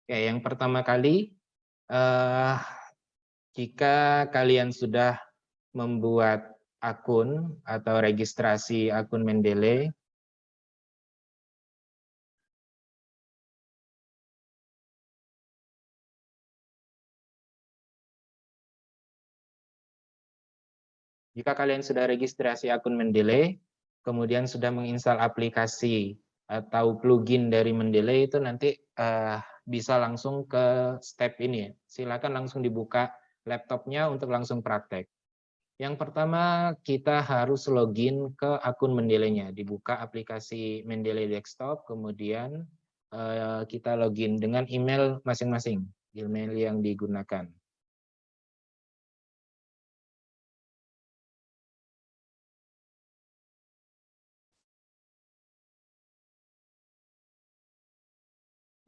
Oke, yang pertama kali, eh, jika kalian sudah membuat akun atau registrasi akun Mendeley, jika kalian sudah registrasi akun Mendeley, kemudian sudah menginstal aplikasi atau plugin dari Mendeley, itu nanti bisa langsung ke step ini. Silakan langsung dibuka laptopnya untuk langsung praktek. Yang pertama, kita harus login ke akun Mendeley-nya. Dibuka aplikasi Mendeley Desktop, kemudian kita login dengan email masing-masing, email yang digunakan.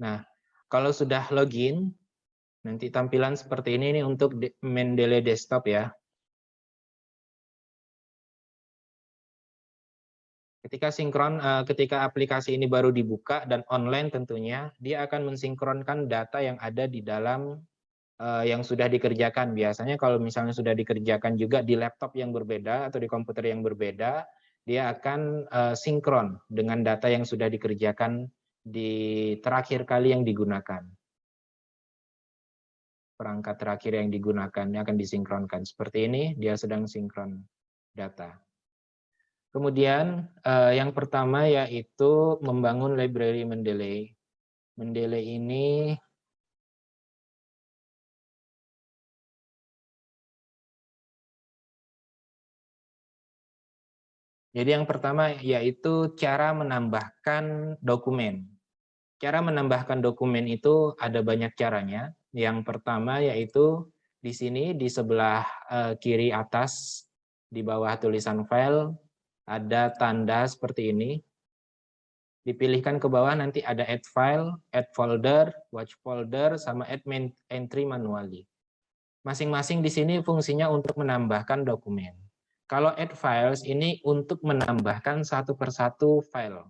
Nah, kalau sudah login, nanti tampilan seperti ini untuk Mendeley Desktop ya. Ketika aplikasi ini baru dibuka dan online tentunya, dia akan mensinkronkan data yang ada di dalam yang sudah dikerjakan. Biasanya kalau misalnya sudah dikerjakan juga di laptop yang berbeda atau di komputer yang berbeda, dia akan sinkron dengan data yang sudah dikerjakan di terakhir kali yang digunakan. Perangkat terakhir yang digunakan akan disinkronkan. Seperti ini, dia sedang sinkron data. Kemudian yang pertama yaitu membangun library Mendeley. Mendeley ini jadi yang pertama yaitu cara menambahkan dokumen. Cara menambahkan dokumen itu ada banyak caranya. Yang pertama yaitu di sini di sebelah kiri atas di bawah tulisan file ada tanda seperti ini. Dipilihkan ke bawah nanti ada add file, add folder, watch folder, sama add entry manually. Masing-masing di sini fungsinya untuk menambahkan dokumen. Kalau add files ini untuk menambahkan satu persatu file.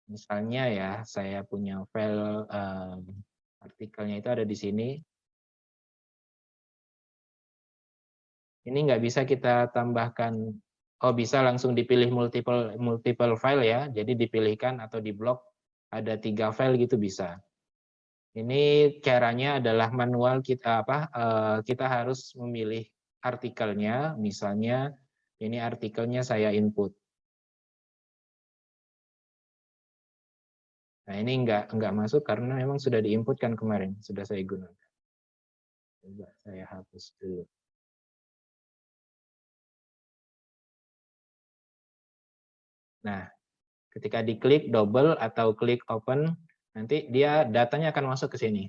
Misalnya ya, saya punya file artikelnya itu ada di sini. Ini nggak bisa kita tambahkan, oh bisa langsung dipilih multiple file ya, jadi dipilihkan atau diblok ada 3 file gitu bisa. Ini caranya adalah manual kita harus memilih artikelnya, misalnya ini artikelnya saya input. Nah ini nggak masuk karena memang sudah diinputkan kemarin, sudah saya gunakan. Coba saya hapus dulu. Nah, ketika diklik double atau klik open, nanti dia datanya akan masuk ke sini.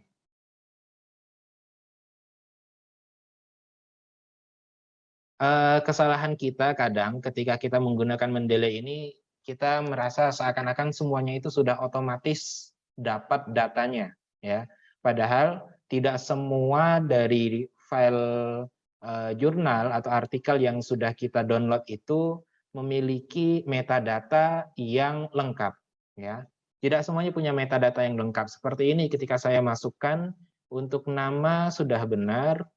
Kesalahan kita kadang ketika kita menggunakan Mendeley ini, kita merasa seakan-akan semuanya itu sudah otomatis dapat datanya, ya. Padahal tidak semua dari file jurnal atau artikel yang sudah kita download itu memiliki metadata yang lengkap, ya. Tidak semuanya punya metadata yang lengkap. Seperti ini ketika saya masukkan untuk nama sudah benar,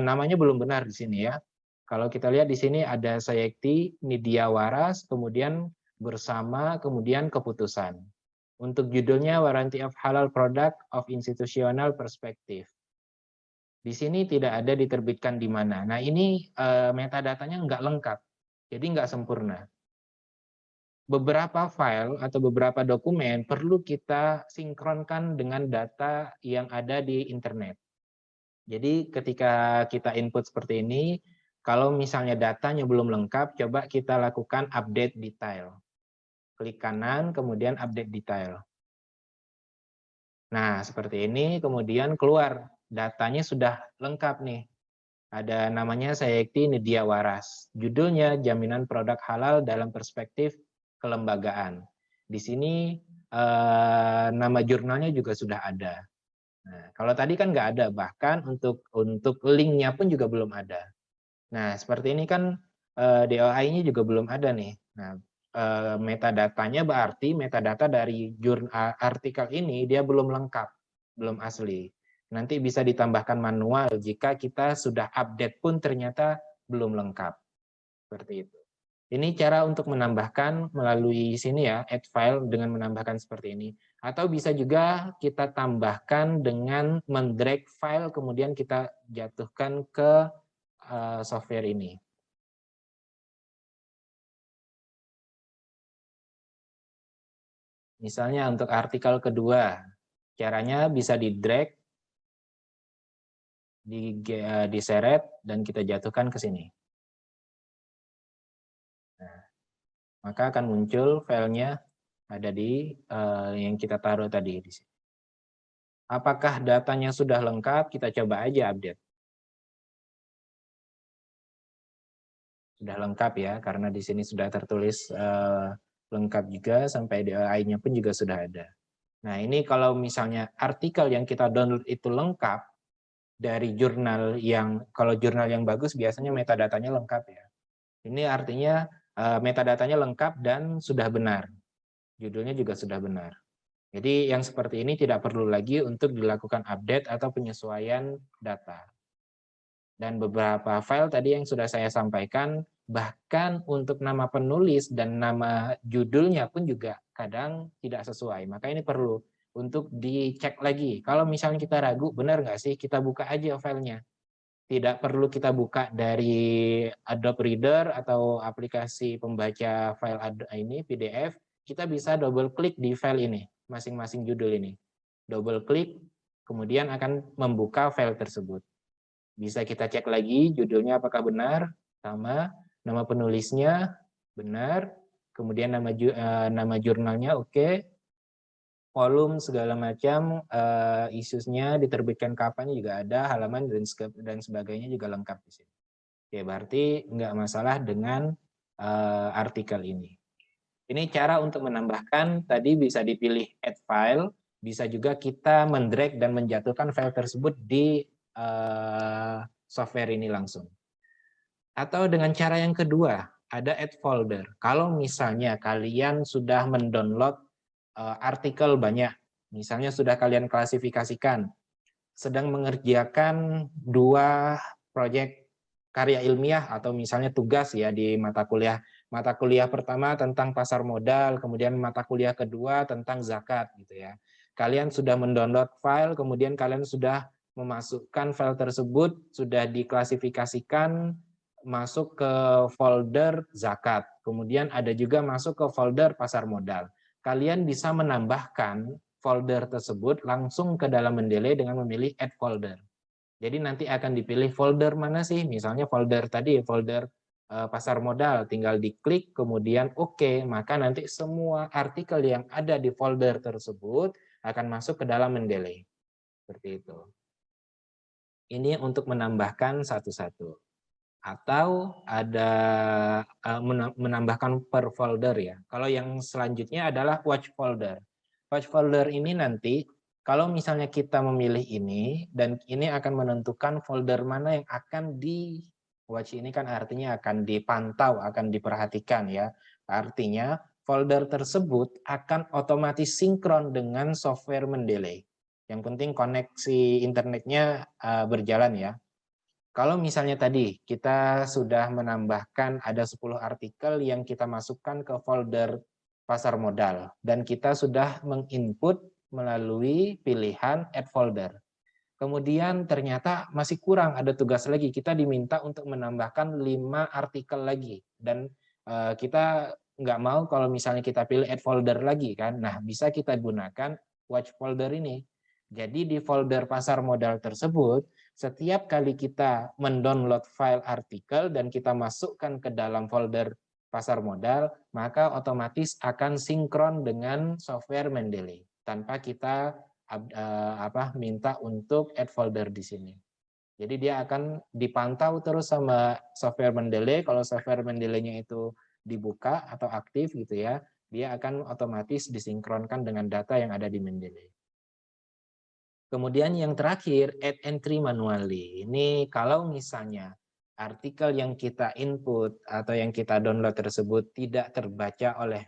namanya belum benar di sini ya. Kalau kita lihat di sini ada Sayekti Nidya Waras, kemudian bersama, kemudian keputusan. Untuk judulnya Warranty of Halal Product of Institutional Perspective. Di sini tidak ada diterbitkan di mana. Nah ini metadatanya nggak lengkap, jadi nggak sempurna. Beberapa file atau beberapa dokumen perlu kita sinkronkan dengan data yang ada di internet. Jadi ketika kita input seperti ini, kalau misalnya datanya belum lengkap, coba kita lakukan update detail. Klik kanan, kemudian update detail. Nah, seperti ini, kemudian keluar. Datanya sudah lengkap nih. Ada namanya Sayekti Nidya Waras. Judulnya Jaminan Produk Halal dalam Perspektif Kelembagaan. Di sini nama jurnalnya juga sudah ada. Nah, kalau tadi kan nggak ada, bahkan untuk linknya pun juga belum ada. Nah, seperti ini kan DOI-nya juga belum ada nih. Nah, Metadatanya berarti metadata dari artikel ini dia belum lengkap, belum asli. Nanti bisa ditambahkan manual jika kita sudah update pun ternyata belum lengkap. Seperti itu. Ini cara untuk menambahkan melalui sini ya, add file dengan menambahkan seperti ini. Atau bisa juga kita tambahkan dengan mendrag file kemudian kita jatuhkan ke software ini. Misalnya untuk artikel kedua, caranya bisa di drag, diseret, dan kita jatuhkan ke sini. Nah, maka akan muncul filenya ada di yang kita taruh tadi di sini. Apakah datanya sudah lengkap? Kita coba aja update. Sudah lengkap ya, karena di sini sudah tertulis lengkap juga, sampai DOI-nya pun juga sudah ada. Nah, ini kalau misalnya artikel yang kita download itu lengkap, dari jurnal yang, kalau jurnal yang bagus biasanya metadatanya lengkap ya. Ini artinya metadatanya lengkap dan sudah benar. Judulnya juga sudah benar. Jadi yang seperti ini tidak perlu lagi untuk dilakukan update atau penyesuaian data. Dan beberapa file tadi yang sudah saya sampaikan, bahkan untuk nama penulis dan nama judulnya pun juga kadang tidak sesuai. Maka ini perlu untuk dicek lagi. Kalau misalnya kita ragu, benar nggak sih, kita buka aja filenya. Tidak perlu kita buka dari Adobe Reader atau aplikasi pembaca file ini PDF, kita bisa double klik di file ini, masing-masing judul ini. Double klik, kemudian akan membuka file tersebut. Bisa kita cek lagi judulnya apakah benar, sama, nama penulisnya benar, kemudian nama jurnalnya oke, volume segala macam, isusnya diterbitkan kapan juga ada, halaman dan sebagainya juga lengkap di sini. Oke, berarti nggak masalah dengan artikel ini. Ini cara untuk menambahkan, tadi bisa dipilih add file, bisa juga kita mendrag dan menjatuhkan file tersebut di software ini langsung. Atau dengan cara yang kedua, ada add folder. Kalau misalnya kalian sudah mendownload artikel banyak, misalnya sudah kalian klasifikasikan, sedang mengerjakan 2 proyek karya ilmiah atau misalnya tugas ya di mata kuliah. Mata kuliah pertama tentang pasar modal, kemudian mata kuliah kedua tentang zakat gitu ya. Kalian sudah mendownload file, kemudian kalian sudah memasukkan file tersebut, sudah diklasifikasikan masuk ke folder zakat. Kemudian ada juga masuk ke folder pasar modal. Kalian bisa menambahkan folder tersebut langsung ke dalam Mendeley dengan memilih add folder. Jadi nanti akan dipilih folder mana sih, misalnya folder tadi, folder pasar modal, tinggal diklik kemudian oke, maka nanti semua artikel yang ada di folder tersebut akan masuk ke dalam Mendeley. Seperti itu. Ini untuk menambahkan satu-satu. Atau ada menambahkan per folder ya. Kalau yang selanjutnya adalah watch folder. Watch folder ini nanti kalau misalnya kita memilih ini dan ini akan menentukan folder mana yang akan di watch, ini kan artinya akan dipantau, akan diperhatikan ya. Artinya folder tersebut akan otomatis sinkron dengan software Mendeley. Yang penting koneksi internetnya berjalan ya. Kalau misalnya tadi kita sudah menambahkan ada 10 artikel yang kita masukkan ke folder pasar modal dan kita sudah menginput melalui pilihan add folder. Kemudian ternyata masih kurang, ada tugas lagi. Kita diminta untuk menambahkan 5 artikel lagi dan kita nggak mau kalau misalnya kita pilih add folder lagi kan. Nah, bisa kita gunakan watch folder ini. Jadi di folder pasar modal tersebut, setiap kali kita mendownload file artikel dan kita masukkan ke dalam folder pasar modal, maka otomatis akan sinkron dengan software Mendeley tanpa kita minta untuk add folder di sini. Jadi dia akan dipantau terus sama software Mendeley. Kalau software Mendeley-nya itu dibuka atau aktif gitu ya, dia akan otomatis disinkronkan dengan data yang ada di Mendeley. Kemudian yang terakhir, add entry manually. Ini kalau misalnya artikel yang kita input atau yang kita download tersebut tidak terbaca oleh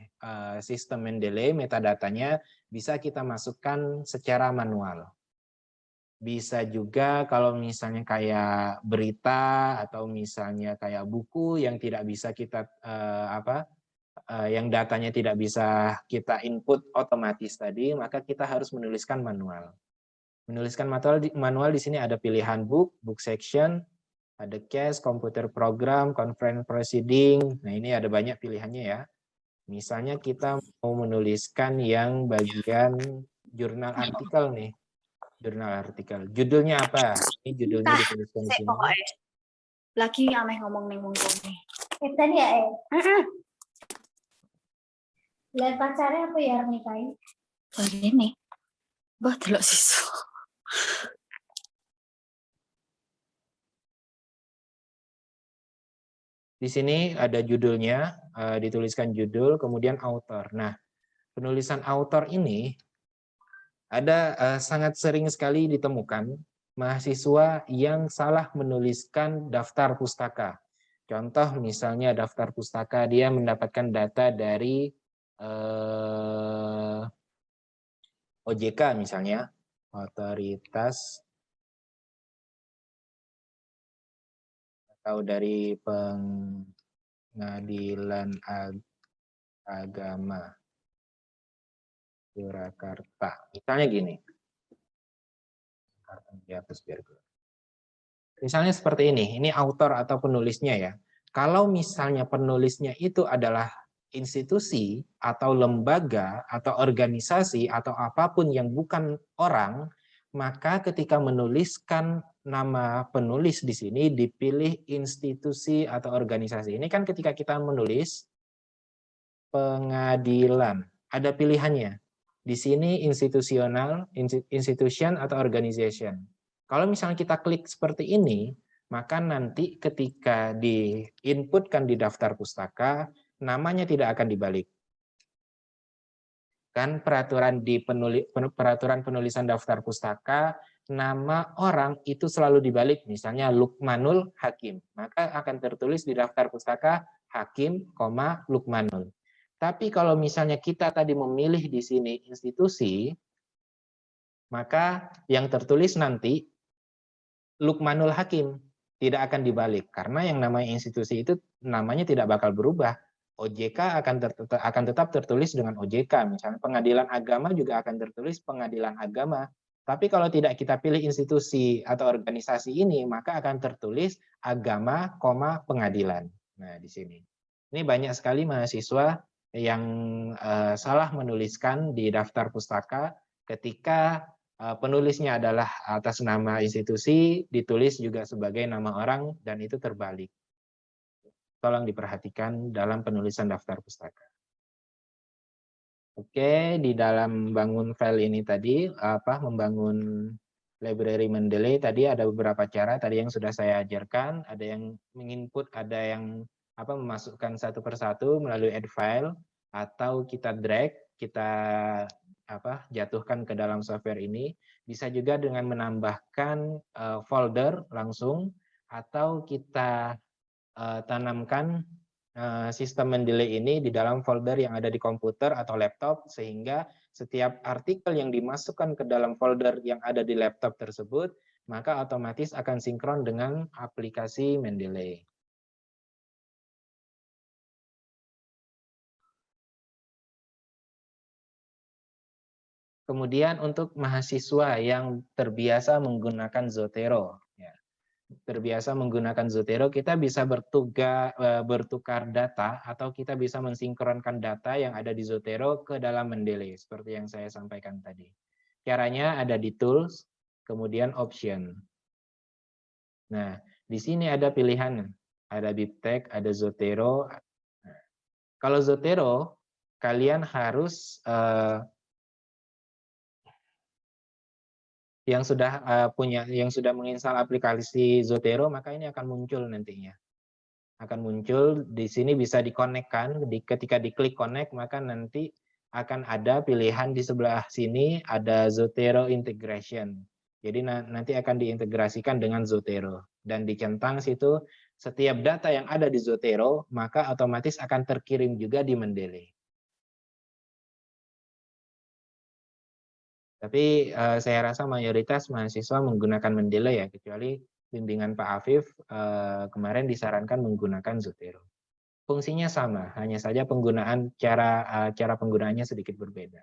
sistem Mendeley, metadatanya bisa kita masukkan secara manual. Bisa juga kalau misalnya kayak berita atau misalnya kayak buku yang tidak bisa kita yang datanya tidak bisa kita input otomatis tadi, maka kita harus menuliskan manual. Menuliskan manual di sini ada pilihan book section, ada case, komputer program, conference proceeding. Nah, ini ada banyak pilihannya ya. Misalnya kita mau menuliskan yang bagian jurnal artikel nih. Jurnal artikel. Judulnya apa? Ini judulnya dituliskan di sini. Lagi ameh ngomong nih nih. Tadi ya, lihat pacarnya apa ya nikahin? Oh ini. Bah, delok siswa. Di sini ada judulnya, dituliskan judul, kemudian author. Nah, penulisan author ini ada sangat sering sekali ditemukan mahasiswa yang salah menuliskan daftar pustaka. Contoh misalnya daftar pustaka, dia mendapatkan data dari OJK misalnya, otoritas atau dari pengadilan agama Surakarta. Misalnya gini. Misalnya seperti ini autor atau penulisnya ya. Kalau misalnya penulisnya itu adalah institusi atau lembaga atau organisasi atau apapun yang bukan orang, maka ketika menuliskan nama penulis di sini dipilih institusi atau organisasi. Ini kan ketika kita menulis pengadilan, ada pilihannya. Di sini institusional, institution atau organization. Kalau misalnya kita klik seperti ini, maka nanti ketika diinputkan di daftar pustaka, namanya tidak akan dibalik. Kan peraturan penulisan daftar pustaka, nama orang itu selalu dibalik, misalnya Lukmanul Hakim, maka akan tertulis di daftar pustaka Hakim, Lukmanul. Tapi kalau misalnya kita tadi memilih di sini institusi, maka yang tertulis nanti Lukmanul Hakim, tidak akan dibalik karena yang namanya institusi itu namanya tidak bakal berubah. OJK akan tetap tertulis dengan OJK, misalnya pengadilan agama juga akan tertulis pengadilan agama. Tapi kalau tidak kita pilih institusi atau organisasi ini, maka akan tertulis agama, pengadilan. Nah, di sini. Ini banyak sekali mahasiswa yang salah menuliskan di daftar pustaka ketika penulisnya adalah atas nama institusi, ditulis juga sebagai nama orang, dan itu terbalik. Tolong diperhatikan dalam penulisan daftar pustaka. Oke, di dalam membangun file ini tadi, membangun library Mendeley, tadi ada beberapa cara tadi yang sudah saya ajarkan, ada yang menginput, ada yang memasukkan satu persatu melalui add file, atau kita drag, kita jatuhkan ke dalam software ini, bisa juga dengan menambahkan folder langsung, atau kita tanamkan sistem Mendeley ini di dalam folder yang ada di komputer atau laptop, sehingga setiap artikel yang dimasukkan ke dalam folder yang ada di laptop tersebut, maka otomatis akan sinkron dengan aplikasi Mendeley. Kemudian untuk mahasiswa yang terbiasa menggunakan Zotero, terbiasa menggunakan Zotero, kita bisa bertukar data atau kita bisa mensinkronkan data yang ada di Zotero ke dalam Mendeley, seperti yang saya sampaikan tadi. Caranya ada di Tools, kemudian Option. Nah, di sini ada pilihan, ada BibTeX, ada Zotero. Nah, kalau Zotero, kalian harus yang sudah menginstal aplikasi Zotero, maka ini akan muncul nantinya. Akan muncul di sini, bisa dikonekkan, ketika diklik connect maka nanti akan ada pilihan di sebelah sini ada Zotero integration. Jadi nanti akan diintegrasikan dengan Zotero dan dicentang situ setiap data yang ada di Zotero, maka otomatis akan terkirim juga di Mendeley. Tapi saya rasa mayoritas mahasiswa menggunakan Mendeley ya, kecuali bimbingan Pak Afif kemarin disarankan menggunakan Zotero. Fungsinya sama, hanya saja penggunaan cara penggunaannya sedikit berbeda.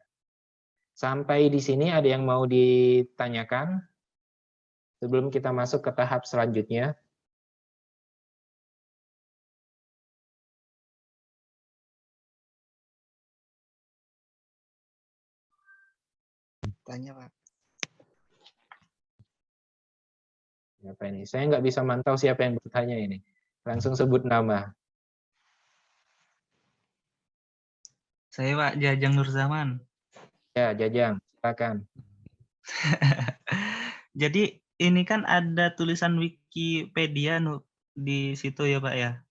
Sampai di sini ada yang mau ditanyakan sebelum kita masuk ke tahap selanjutnya? Tanya, Pak. Apa ini? Saya nggak bisa mantau siapa yang bertanya ini. Langsung sebut nama. Saya Pak Jajang Nurzaman. Ya, Jajang, silakan. Jadi ini kan ada tulisan Wikipedia di situ ya Pak ya.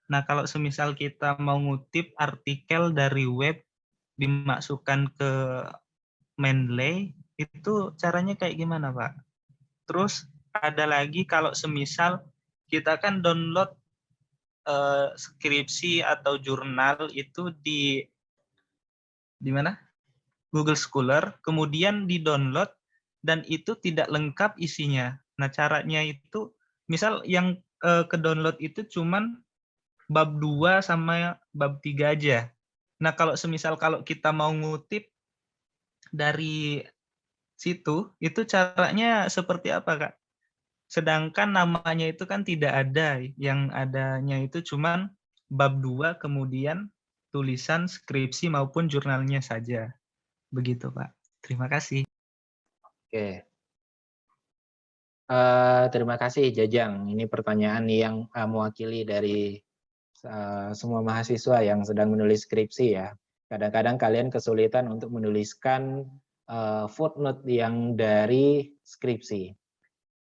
Nah kalau semisal kita mau ngutip artikel dari web dimasukkan ke Mendeley, itu caranya kayak gimana Pak? Terus ada lagi kalau semisal kita kan download skripsi atau jurnal itu di mana? Google Scholar, kemudian di-download dan itu tidak lengkap isinya. Nah, caranya itu misal yang ke-download itu cuman bab 2 sama bab 3 aja. Nah, kalau semisal kalau kita mau ngutip dari situ, itu caranya seperti apa, Kak? Sedangkan namanya itu kan tidak ada, yang adanya itu cuman bab 2 kemudian tulisan skripsi maupun jurnalnya saja. Begitu, Pak. Terima kasih. Oke. Terima kasih Jajang. Ini pertanyaan yang mewakili dari semua mahasiswa yang sedang menulis skripsi ya. Kadang-kadang kalian kesulitan untuk menuliskan footnote yang dari skripsi.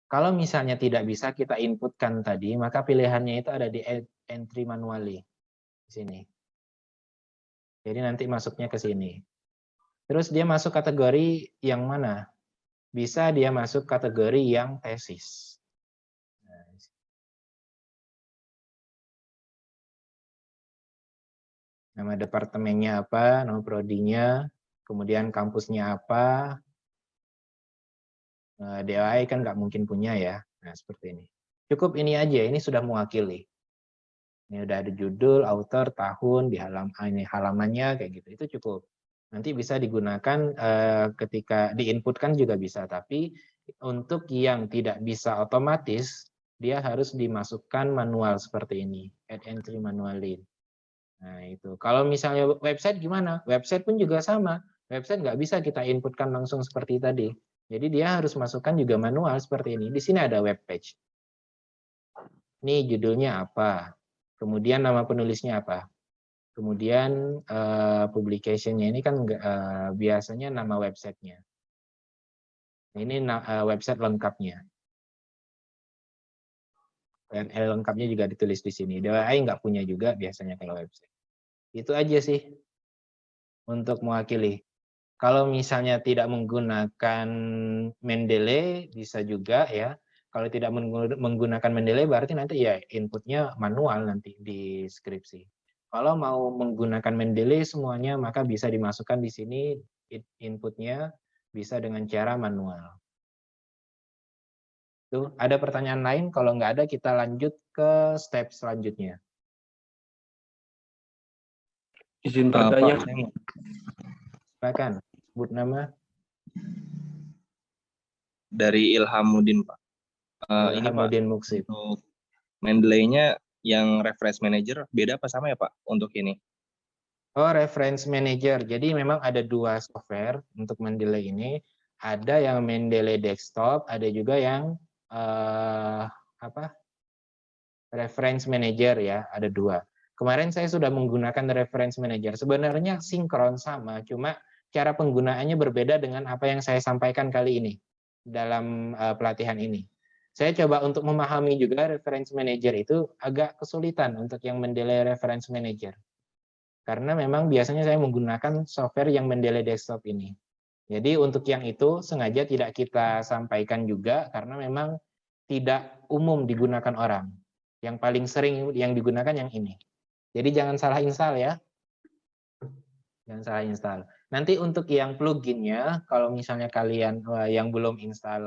Kalau misalnya tidak bisa kita inputkan tadi, maka pilihannya itu ada di entry manually di sini. Jadi nanti masuknya ke sini. Terus dia masuk kategori yang mana? Bisa dia masuk kategori yang tesis. Nama departemennya apa, nama prodinya, kemudian kampusnya apa. DOI kan nggak mungkin punya ya. Nah, seperti ini. Cukup ini aja, ini sudah mewakili. Ini udah ada judul, author, tahun, di halamannya kayak gitu. Itu cukup. Nanti bisa digunakan ketika diinputkan juga bisa, tapi untuk yang tidak bisa otomatis, dia harus dimasukkan manual seperti ini, add entry manually. Nah itu. Kalau misalnya website gimana? Website pun juga sama. Website nggak bisa kita inputkan langsung seperti tadi. Jadi dia harus masukkan juga manual seperti ini. Di sini ada web page. Ini judulnya apa? Kemudian nama penulisnya apa? Kemudian publication-nya ini kan biasanya nama websitenya. Ini website lengkapnya. URL lengkapnya juga ditulis di sini. DOI nggak punya juga biasanya kalau website. Itu aja sih untuk mewakili. Kalau misalnya tidak menggunakan Mendeley bisa juga ya. Kalau tidak menggunakan Mendeley berarti nanti ya inputnya manual nanti di skripsi. Kalau mau menggunakan Mendeley semuanya maka bisa dimasukkan di sini inputnya bisa dengan cara manual. Tuh, ada pertanyaan lain? Kalau nggak ada kita lanjut ke step selanjutnya. Izin bertanya. Silakan, sebut nama. Dari Ilhamuddin, Pak. Ini Pak, Muksib. untuk Mendeley-nya yang reference manager beda apa sama ya Pak untuk ini? Oh, reference manager. Jadi memang ada dua software untuk Mendeley ini. Ada yang Mendeley desktop, ada juga yang reference manager ya, ada dua. Kemarin saya sudah menggunakan reference manager. Sebenarnya sinkron sama, cuma cara penggunaannya berbeda dengan apa yang saya sampaikan kali ini dalam pelatihan ini. Saya coba untuk memahami juga reference manager itu agak kesulitan untuk yang Mendeley reference manager. Karena memang biasanya saya menggunakan software yang Mendeley desktop ini. Jadi untuk yang itu sengaja tidak kita sampaikan juga karena memang tidak umum digunakan orang. Yang paling sering yang digunakan yang ini. Jadi jangan salah install ya. Jangan salah install. Nanti untuk yang pluginnya, kalau misalnya kalian yang belum install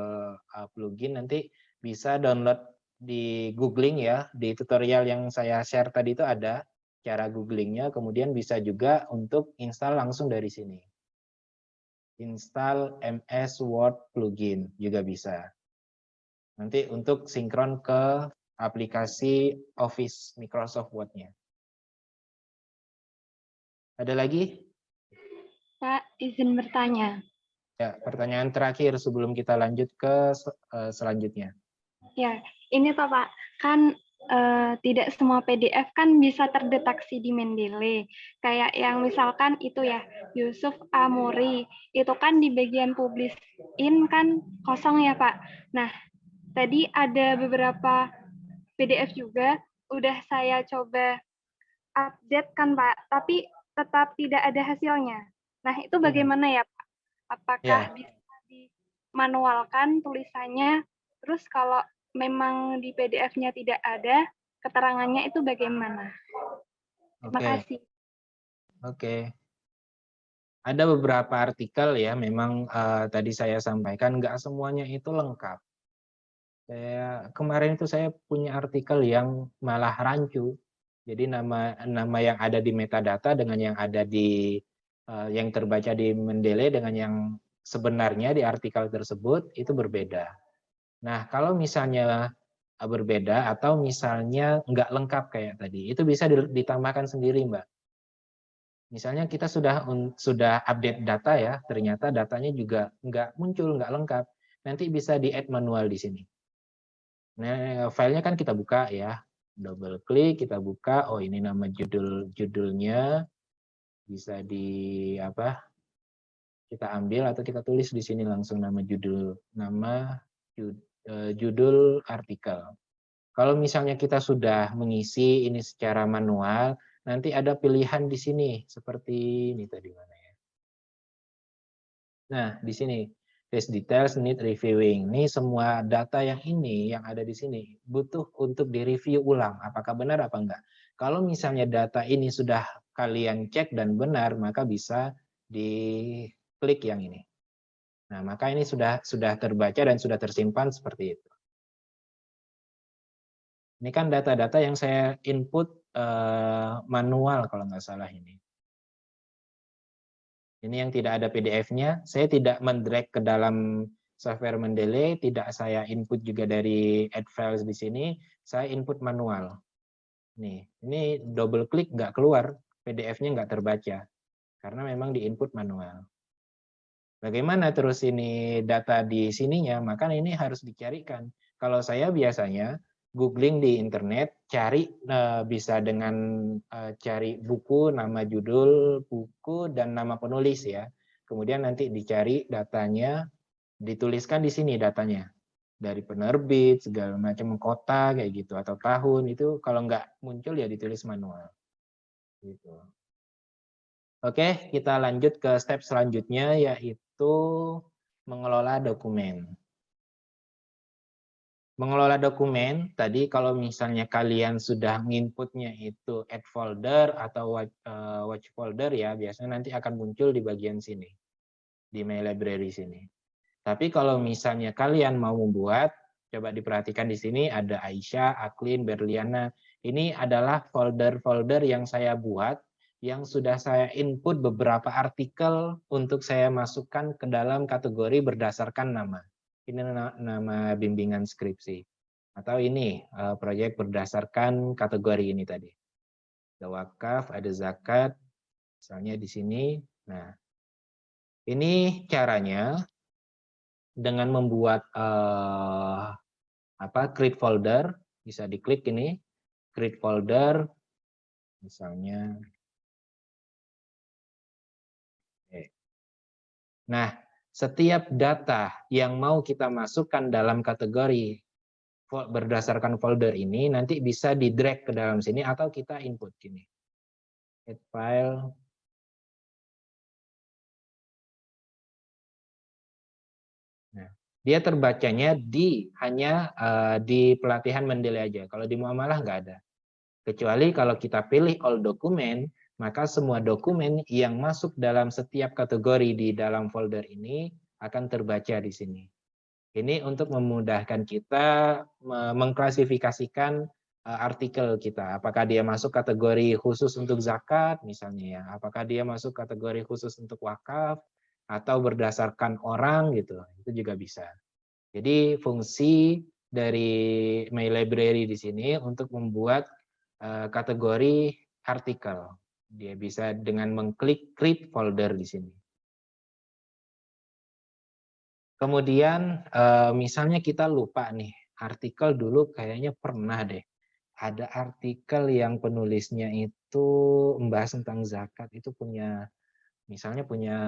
plugin, nanti bisa download di googling ya. Di tutorial yang saya share tadi itu ada cara googlingnya, kemudian bisa juga untuk install langsung dari sini. Install MS Word plugin juga bisa. Nanti untuk sinkron ke aplikasi Office Microsoft Word-nya. Ada lagi? Pak, izin bertanya. Ya, pertanyaan terakhir sebelum kita lanjut ke selanjutnya. Ya, ini toh Pak, kan tidak semua PDF kan bisa terdeteksi di Mendeley. Kayak yang misalkan itu ya, Yusuf Amuri, itu kan di bagian publish in kan kosong ya Pak. Nah, tadi ada beberapa PDF juga, udah saya coba update kan Pak, tapi tetap tidak ada hasilnya. Nah, itu bagaimana ya Pak? Apakah Ya. bisa dimanualkan tulisannya? Terus kalau memang di PDF-nya tidak ada, keterangannya itu bagaimana? Terima kasih. Oke. Ada beberapa artikel ya, memang tadi saya sampaikan nggak semuanya itu lengkap. Kemarin itu saya punya artikel yang malah rancu. Jadi nama yang ada di metadata dengan yang ada di yang terbaca di Mendeley dengan yang sebenarnya di artikel tersebut itu berbeda. Nah, kalau misalnya berbeda atau misalnya nggak lengkap kayak tadi, itu bisa ditambahkan sendiri, Mbak. Misalnya kita sudah update data ya, ternyata datanya juga nggak muncul, nggak lengkap. Nanti bisa di-add manual di sini. Nah, filenya kan kita buka ya, double klik, kita buka. Oh, ini nama judulnya bisa kita ambil atau kita tulis di sini langsung nama judul artikel. Kalau misalnya kita sudah mengisi ini secara manual, nanti ada pilihan di sini seperti ini tadi mana ya. Nah, di sini This details need reviewing. Ini semua data yang ada di sini butuh untuk direview ulang. Apakah benar apa enggak? Kalau misalnya data ini sudah kalian cek dan benar, maka bisa diklik yang ini. Nah, maka ini sudah terbaca dan sudah tersimpan seperti itu. Ini kan data-data yang saya input manual kalau nggak salah ini. Ini yang tidak ada PDF-nya, saya tidak mendrag ke dalam software Mendeley, tidak saya input juga dari add files di sini, saya input manual. Nih, ini double klik nggak keluar, PDF-nya nggak terbaca, karena memang di input manual. Bagaimana terus ini data di sininya, maka ini harus dicarikan. Kalau saya biasanya googling di internet, cari bisa dengan cari buku, nama judul buku, dan nama penulis ya. Kemudian nanti dicari datanya, dituliskan di sini datanya. Dari penerbit, segala macam kota, kayak gitu, atau tahun, itu kalau nggak muncul ya ditulis manual. Gitu. Oke, kita lanjut ke step selanjutnya, yaitu mengelola dokumen. Mengelola dokumen, tadi kalau misalnya kalian sudah nginputnya itu add folder atau watch folder ya, biasanya nanti akan muncul di bagian sini, di My Library sini. Tapi kalau misalnya kalian mau membuat, coba diperhatikan di sini ada Aisyah, Aklin, Berliana. Ini adalah folder-folder yang saya buat, yang sudah saya input beberapa artikel untuk saya masukkan ke dalam kategori berdasarkan nama. Ini nama bimbingan skripsi. Atau ini proyek berdasarkan kategori ini tadi. Ada wakaf, ada zakat, misalnya di sini. Nah, ini caranya dengan membuat create folder, bisa diklik ini, create folder, misalnya. Nah, setiap data yang mau kita masukkan dalam kategori berdasarkan folder ini nanti bisa di drag ke dalam sini atau kita input gini. Add file. Nah, Dia terbacanya hanya di pelatihan Mendeley aja. Kalau di Muamalah nggak ada. Kecuali kalau kita pilih all dokumen, maka semua dokumen yang masuk dalam setiap kategori di dalam folder ini akan terbaca di sini. Ini untuk memudahkan kita mengklasifikasikan artikel kita. Apakah dia masuk kategori khusus untuk zakat misalnya ya, apakah dia masuk kategori khusus untuk wakaf atau berdasarkan orang gitu. Itu juga bisa. Jadi fungsi dari My Library di sini untuk membuat kategori artikel. Dia bisa dengan mengklik create folder di sini. Kemudian misalnya kita lupa nih, artikel dulu kayaknya pernah deh. Ada artikel yang penulisnya itu membahas tentang zakat, itu misalnya punya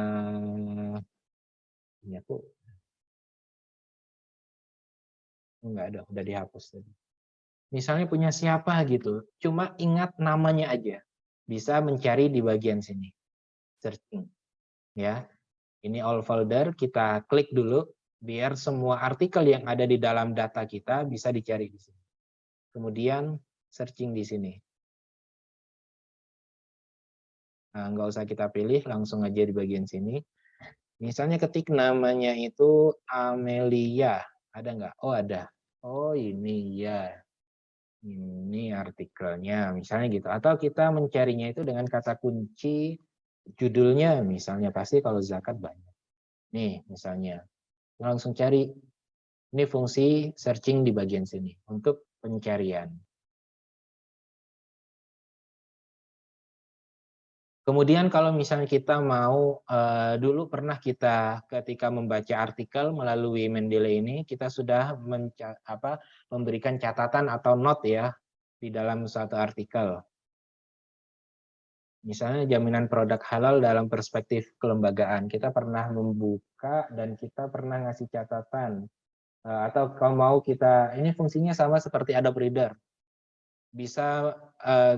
tuh enggak ada, udah dihapus tadi. Misalnya punya siapa gitu, cuma ingat namanya aja. Bisa mencari di bagian sini. Searching. Ya. Ini all folder, kita klik dulu biar semua artikel yang ada di dalam data kita bisa dicari di sini. Kemudian searching di sini. Nah, nggak usah kita pilih, langsung aja di bagian sini. Misalnya ketik namanya itu Amelia. Ada nggak? Oh, ada. Oh, ini ya. Ini artikelnya, misalnya gitu. Atau kita mencarinya itu dengan kata kunci judulnya, misalnya pasti kalau zakat banyak. Nih, misalnya. Langsung cari. Ini fungsi searching di bagian sini untuk pencarian. Kemudian kalau misalnya kita mau, dulu pernah kita ketika membaca artikel melalui Mendeley ini, kita sudah memberikan catatan atau note ya di dalam suatu artikel. Misalnya jaminan produk halal dalam perspektif kelembagaan. Kita pernah membuka dan kita pernah ngasih catatan. Atau kalau mau kita, ini fungsinya sama seperti Adobe Reader. Bisa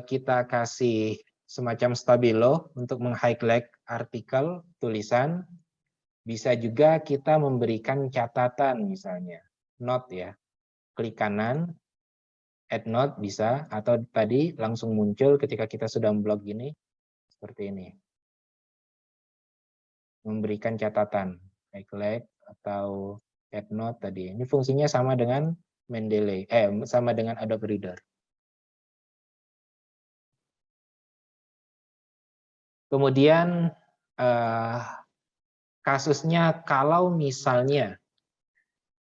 kita kasih semacam stabilo untuk meng-highlight artikel, tulisan. Bisa juga kita memberikan catatan misalnya, note ya. Klik kanan, add note bisa, atau tadi langsung muncul ketika kita sudah memblok gini, seperti ini. Memberikan catatan, highlight atau add note tadi. Ini fungsinya sama dengan Mendeley, sama dengan Adobe Reader. Kemudian kasusnya kalau misalnya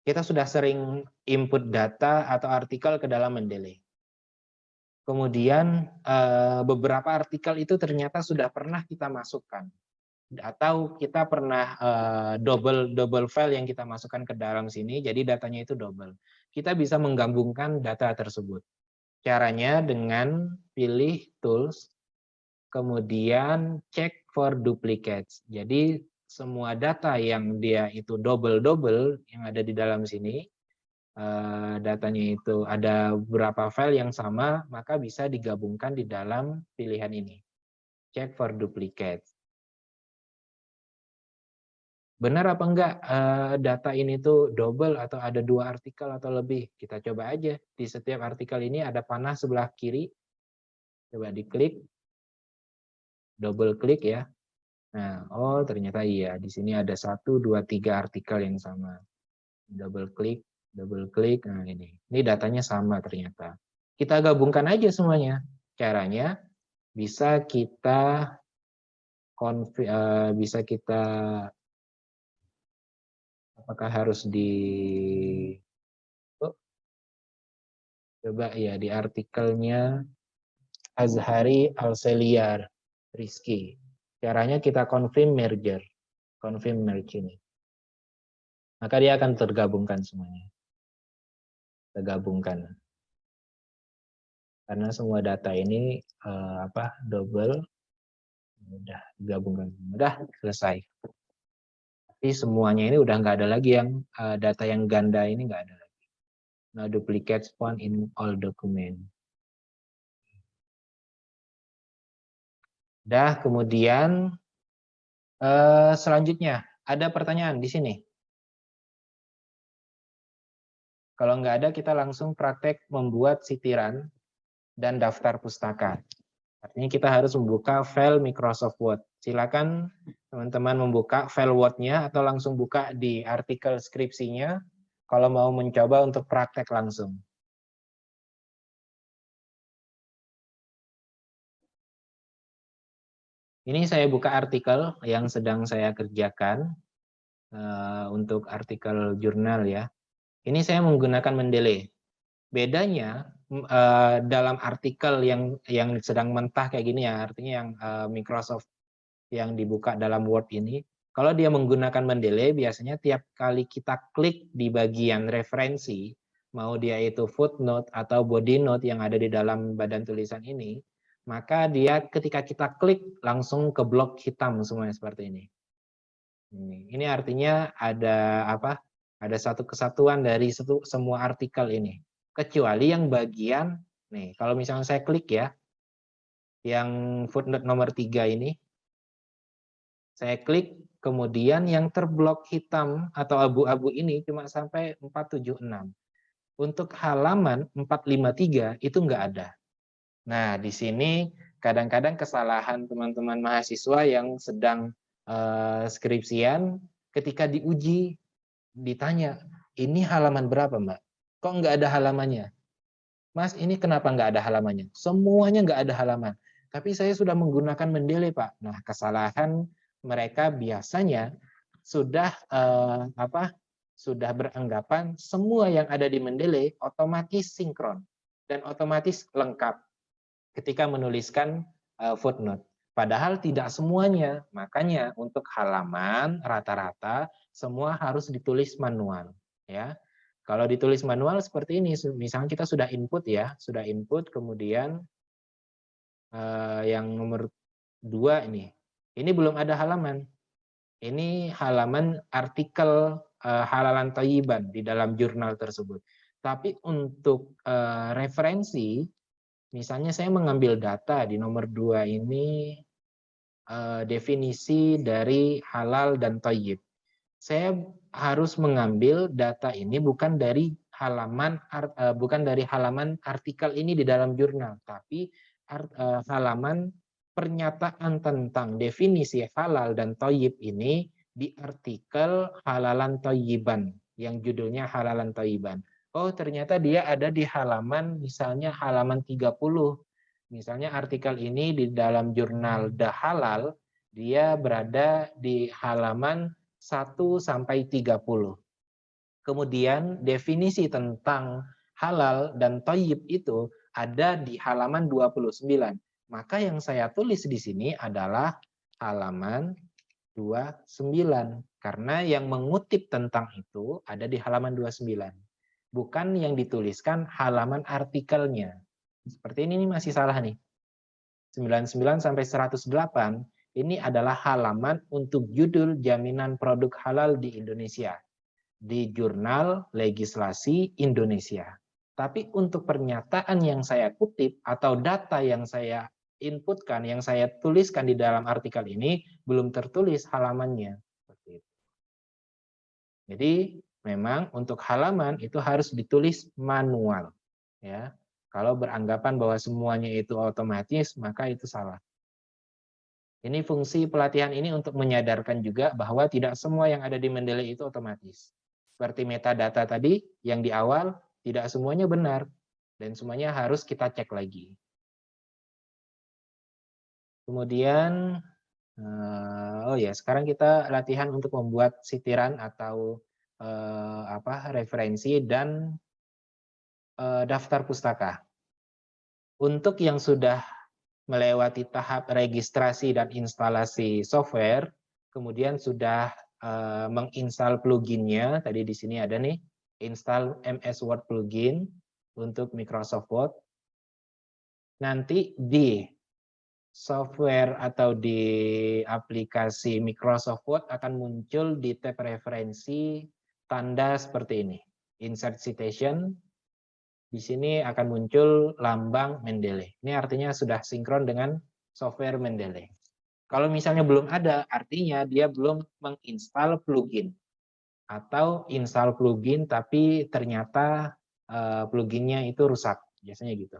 kita sudah sering input data atau artikel ke dalam Mendeley. Kemudian beberapa artikel itu ternyata sudah pernah kita masukkan. Atau kita pernah double file yang kita masukkan ke dalam sini, jadi datanya itu double. Kita bisa menggabungkan data tersebut. Caranya dengan pilih tools, kemudian check for duplicates. Jadi semua data yang dia itu double yang ada di dalam sini, datanya itu ada beberapa file yang sama, maka bisa digabungkan di dalam pilihan ini. Check for duplicates. Benar apa enggak data ini tuh double atau ada 2 artikel atau lebih? Kita coba aja. Di setiap artikel ini ada panah sebelah kiri. Coba diklik. Double klik ya. Nah, oh ternyata iya. Di sini ada 1, 2, 3 artikel yang sama. Double klik. Nah ini. Ini datanya sama ternyata. Kita gabungkan aja semuanya. Caranya bisa kita apakah harus coba ya di artikelnya Azhari Al-Seliar Rizky. Caranya kita confirm merge ini. Maka dia akan tergabungkan semuanya. Tergabungkan. Karena semua data ini double, udah digabungkan. Udah selesai. Tapi semuanya ini udah nggak ada lagi yang data yang ganda ini nggak ada lagi. Now duplicates found in all document. Dah, kemudian selanjutnya ada pertanyaan di sini. Kalau nggak ada, kita langsung praktek membuat sitiran dan daftar pustaka. Artinya kita harus membuka file Microsoft Word. Silakan teman-teman membuka file Word-nya atau langsung buka di artikel skripsinya kalau mau mencoba untuk praktek langsung. Ini saya buka artikel yang sedang saya kerjakan untuk artikel jurnal ya. Ini saya menggunakan Mendeley. Bedanya dalam artikel yang sedang mentah kayak gini ya, artinya yang Microsoft yang dibuka dalam Word ini, kalau dia menggunakan Mendeley, biasanya tiap kali kita klik di bagian referensi, mau dia itu footnote atau body note yang ada di dalam badan tulisan ini, maka dia ketika kita klik langsung ke blok hitam semuanya seperti ini. Ini artinya ada apa? Ada satu kesatuan dari semua artikel ini. Kecuali yang bagian, nih kalau misalnya saya klik ya, yang footnote nomor 3 ini, saya klik, kemudian yang terblok hitam atau abu-abu ini cuma sampai 476. Untuk halaman 453 itu nggak ada. Nah, di sini kadang-kadang kesalahan teman-teman mahasiswa yang sedang skripsian, ketika diuji, ditanya, ini halaman berapa, Mbak? Kok nggak ada halamannya? Mas, ini kenapa nggak ada halamannya? Semuanya nggak ada halaman. Tapi saya sudah menggunakan Mendeley, Pak. Nah, kesalahan mereka biasanya sudah sudah beranggapan semua yang ada di Mendeley otomatis sinkron dan otomatis lengkap ketika menuliskan footnote. Padahal tidak semuanya. Makanya untuk halaman rata-rata semua harus ditulis manual, ya. Kalau ditulis manual seperti ini, misalnya kita sudah input ya, sudah input, kemudian yang nomor 2 ini belum ada halaman. Ini halaman artikel halalan thayyiban di dalam jurnal tersebut. Tapi untuk referensi, misalnya saya mengambil data di nomor 2 ini, definisi dari halal dan thayyib. Saya harus mengambil data ini bukan dari halaman artikel ini di dalam jurnal, tapi halaman pernyataan tentang definisi halal dan thayyib ini di artikel halalan thayyiban yang judulnya halalan thayyiban. Oh, ternyata dia ada di halaman misalnya halaman 30. Misalnya artikel ini di dalam jurnal The Halal, dia berada di halaman 1 sampai 30. Kemudian definisi tentang halal dan thayyib itu ada di halaman 29. Maka yang saya tulis di sini adalah halaman 29. Karena yang mengutip tentang itu ada di halaman 29. Bukan yang dituliskan halaman artikelnya. Seperti ini masih salah nih. 99 sampai 108 ini adalah halaman untuk judul jaminan produk halal di Indonesia di Jurnal Legislasi Indonesia. Tapi untuk pernyataan yang saya kutip atau data yang saya inputkan, yang saya tuliskan di dalam artikel ini belum tertulis halamannya. Jadi memang untuk halaman itu harus ditulis manual, ya. Kalau beranggapan bahwa semuanya itu otomatis, maka itu salah. Ini fungsi pelatihan ini untuk menyadarkan juga bahwa tidak semua yang ada di Mendeley itu otomatis. Seperti metadata tadi yang di awal, tidak semuanya benar. Dan semuanya harus kita cek lagi. Kemudian, oh ya, sekarang kita latihan untuk membuat sitiran atau referensi dan daftar pustaka. Untuk yang sudah melewati tahap registrasi dan instalasi software, kemudian sudah menginstal pluginnya, tadi di sini ada nih, install MS Word plugin untuk Microsoft Word. Nanti di software atau di aplikasi Microsoft Word akan muncul di tab referensi tanda seperti ini, insert citation. Di sini akan muncul lambang Mendeley. Ini artinya sudah sinkron dengan software Mendeley. Kalau misalnya belum ada, artinya dia belum menginstal plugin. atau install plugin tapi ternyata pluginnya itu rusak, biasanya gitu.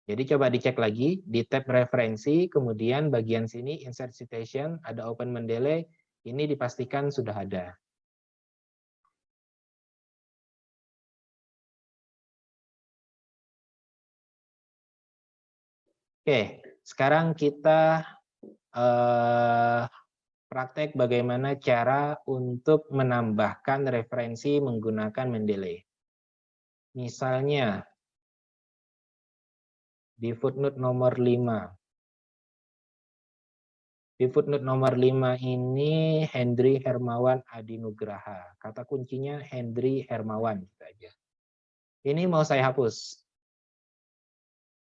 Jadi coba dicek lagi di tab referensi, kemudian bagian sini insert citation, ada open Mendeley, ini dipastikan sudah ada. Oke, sekarang kita praktek bagaimana cara untuk menambahkan referensi menggunakan Mendeley. Misalnya di footnote nomor 5. Di footnote nomor 5 ini Hendry Hermawan Adinugraha. Kata kuncinya Hendry Hermawan gitu aja. Ini mau saya hapus.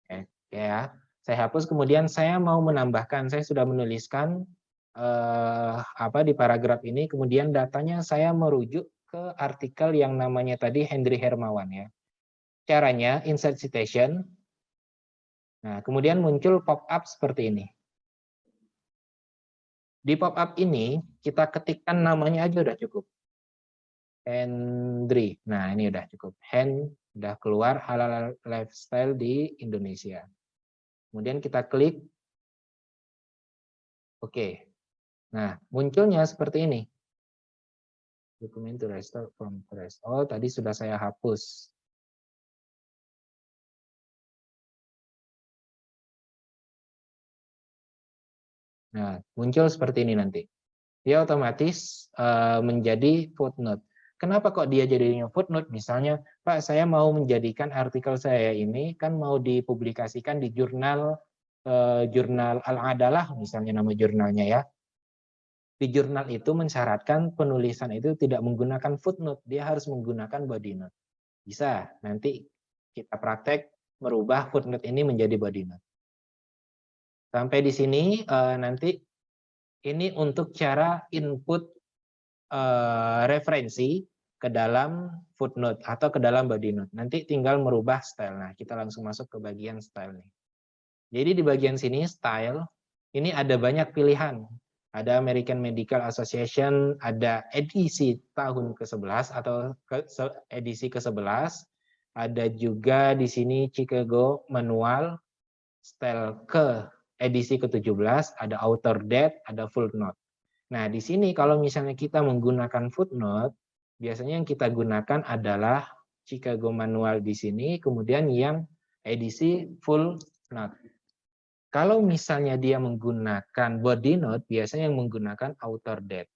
Oke, ya. Saya hapus, kemudian saya mau menambahkan, saya sudah menuliskan di paragraf ini, kemudian datanya saya merujuk ke artikel yang namanya tadi Hendry Hermawan ya. Caranya insert citation. Nah, kemudian muncul pop-up seperti ini. Di pop-up ini kita ketikkan namanya aja udah cukup. Hendry. Nah, ini udah cukup. Udah keluar halal lifestyle di Indonesia. Kemudian kita klik oke. Nah, munculnya seperti ini. Dokumen to restore from rest. Oh, tadi sudah saya hapus. Nah, muncul seperti ini nanti. Dia otomatis menjadi footnote. Kenapa kok dia jadinya footnote? Misalnya, Pak, saya mau menjadikan artikel saya ini kan mau dipublikasikan di jurnal Al-Adalah, misalnya nama jurnalnya ya. Di jurnal itu mensyaratkan penulisan itu tidak menggunakan footnote, dia harus menggunakan body note. Bisa, nanti kita praktek merubah footnote ini menjadi body note. Sampai di sini nanti ini untuk cara input referensi ke dalam footnote atau ke dalam body note. Nanti tinggal merubah style. Nah, kita langsung masuk ke bagian style nih. Jadi di bagian sini style, ini ada banyak pilihan. Ada American Medical Association, ada edisi tahun ke-11 atau edisi ke-11. Ada juga di sini Chicago Manual style ke edisi ke-17, ada author date, ada full note. Nah, di sini kalau misalnya kita menggunakan footnote, biasanya yang kita gunakan adalah Chicago Manual di sini, kemudian yang edisi full note. Kalau misalnya dia menggunakan body note, biasanya yang menggunakan author date.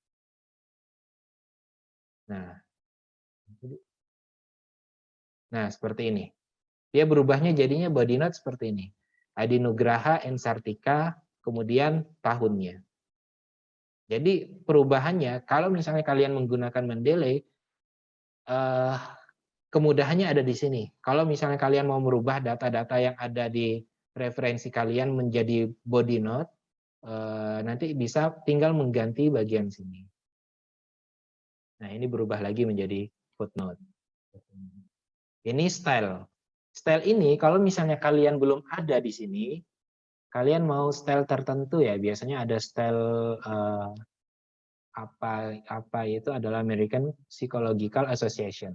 Nah, seperti ini. Dia berubahnya jadinya body note seperti ini. Adinugraha Ensartika, kemudian tahunnya. Jadi perubahannya, kalau misalnya kalian menggunakan Mendeley, kemudahannya ada di sini. Kalau misalnya kalian mau merubah data-data yang ada di referensi kalian menjadi body note, nanti bisa tinggal mengganti bagian sini. Nah, ini berubah lagi menjadi footnote. Ini style. Style ini kalau misalnya kalian belum ada di sini, kalian mau style tertentu ya, biasanya ada style apa itu adalah American Psychological Association.